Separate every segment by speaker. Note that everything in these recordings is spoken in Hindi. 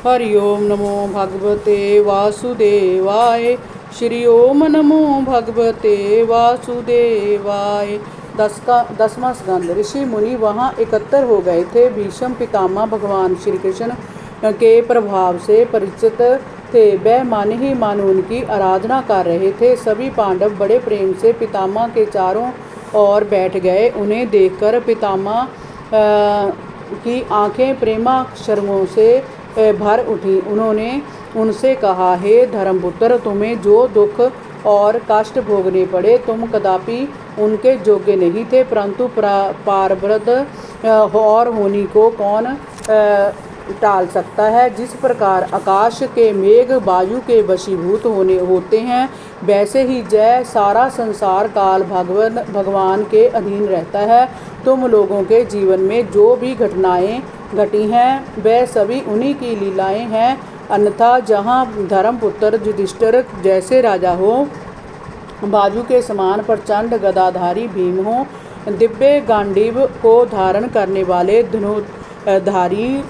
Speaker 1: हरि ओम नमो भगवते वासुदेवाय। श्री ओम नमो भगवते वासुदेवाय। 10वां स्कंद। ऋषि मुनि वहाँ एकत्र हो गए थे। भीष्म पितामह भगवान श्री कृष्ण के प्रभाव से परिचित थे। वह मन ही मन उनकी आराधना कर रहे थे। सभी पांडव बड़े प्रेम से पितामह के चारों ओर बैठ गए। उन्हें देखकर पितामह की आंखें प्रेमाश्रुओं से भर उठी। उन्होंने उनसे कहा, हे धर्मपुत्र, तुम्हें जो दुख और कष्ट भोगने पड़े तुम कदापि उनके योग्य नहीं थे, परंतु प्रारब्ध और होनी को कौन टाल सकता है। जिस प्रकार आकाश के मेघ वायु के वशीभूत होते हैं, वैसे ही जय सारा संसार काल भगवान के अधीन रहता है। तुम लोगों के जीवन में जो भी घटनाएं घटी हैं वह सभी उन्हीं की लीलाएं हैं। अन्यथा जहाँ धर्मपुत्र युधिष्ठिर जैसे राजा हो, बाजू के समान प्रचंड गदाधारी भीम हो, दिव्य गांडीव को धारण करने वाले धनुधारी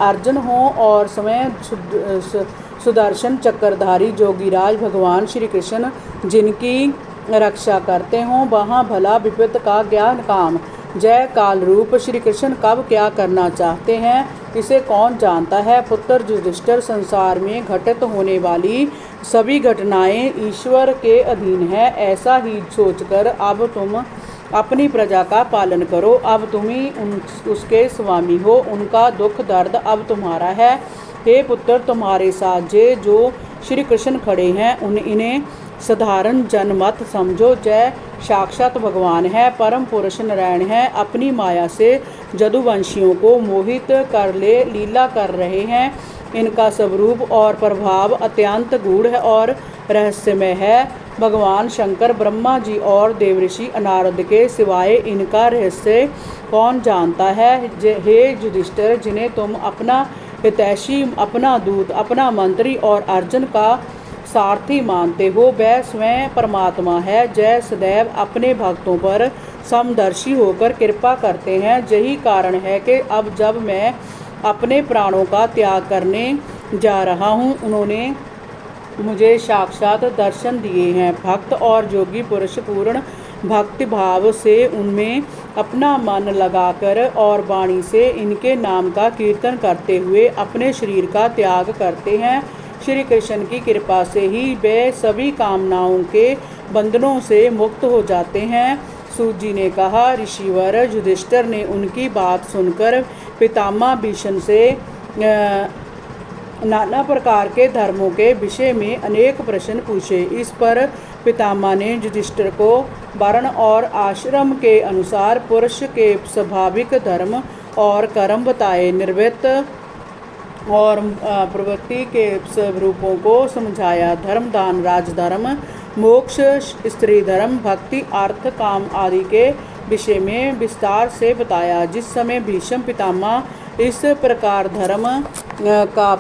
Speaker 1: अर्जुन हो और स्वयं सुदर्शन चक्रधारी जोगीराज भगवान श्री कृष्ण जिनकी रक्षा करते हों, वहाँ भला विपत का ज्ञान काम जय काल रूप श्री कृष्ण कब क्या करना चाहते हैं, इसे कौन जानता है। पुत्र युधिष्ठिर, संसार में घटित होने वाली सभी घटनाएं ईश्वर के अधीन है। ऐसा ही सोचकर अब तुम अपनी प्रजा का पालन करो। अब तुम ही उसके स्वामी हो। उनका दुख दर्द अब तुम्हारा है। हे पुत्र, तुम्हारे साथ जो श्री कृष्ण खड़े हैं इन्हें साधारण जन मत समझो। जय साक्षात भगवान है, परम पुरुष नारायण है। अपनी माया से जदुवंशियों को मोहित कर ले लीला कर रहे हैं। इनका स्वरूप और प्रभाव अत्यंत गूढ़ है और रहस्यमय है। भगवान शंकर, ब्रह्मा जी और देवऋषि नारद के सिवाय इनका रहस्य कौन जानता है। हे युधिष्ठिर, जिन्हें तुम अपना हितैषी, अपना दूत, अपना मंत्री और अर्जुन का सारथी मानते हो, वह स्वयं परमात्मा है। जय सदैव अपने भक्तों पर समदर्शी होकर कृपा करते हैं। यही कारण है कि अब जब मैं अपने प्राणों का त्याग करने जा रहा हूँ, उन्होंने मुझे साक्षात दर्शन दिए हैं। भक्त और योगी पुरुष पूर्ण भक्ति भाव से उनमें अपना मन लगाकर और वाणी से इनके नाम का कीर्तन करते हुए अपने शरीर का त्याग करते हैं। श्री कृष्ण की कृपा से ही वे सभी कामनाओं के बंधनों से मुक्त हो जाते हैं। सूत जी ने कहा, ऋषिवर युधिष्ठिर ने उनकी बात सुनकर पितामह भीष्म से नाना प्रकार के धर्मों के विषय में अनेक प्रश्न पूछे। इस पर पितामह ने युधिष्ठिर को वर्ण और आश्रम के अनुसार पुरुष के स्वाभाविक धर्म और कर्म बताए। निवृत्त और प्रवृत्ति के स्वरूपों को समझाया। धर्म, दान, राजधर्म, मोक्ष, स्त्री धर्म, भक्ति, अर्थ, काम आदि के विषय में विस्तार से बताया। जिस समय भीष्म पितामह इस प्रकार धर्म का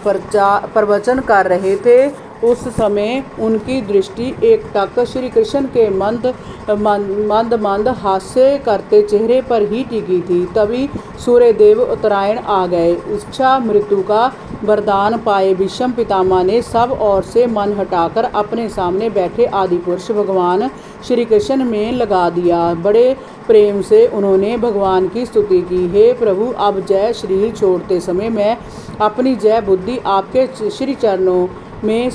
Speaker 1: प्रवचन कर रहे थे, उस समय उनकी दृष्टि एकटक श्री कृष्ण के मंद हास्य करते चेहरे पर ही टिकी थी। तभी सूर्यदेव उत्तरायण आ गए। इच्छा मृत्यु का वरदान पाए भीष्म पितामह ने सब ओर से मन हटाकर अपने सामने बैठे आदिपुरुष भगवान श्री कृष्ण में लगा दिया। बड़े प्रेम से उन्होंने भगवान की स्तुति की। हे प्रभु, अब जय शरीर छोड़ते समय मैं अपनी जय बुद्धि आपके श्री चरणों में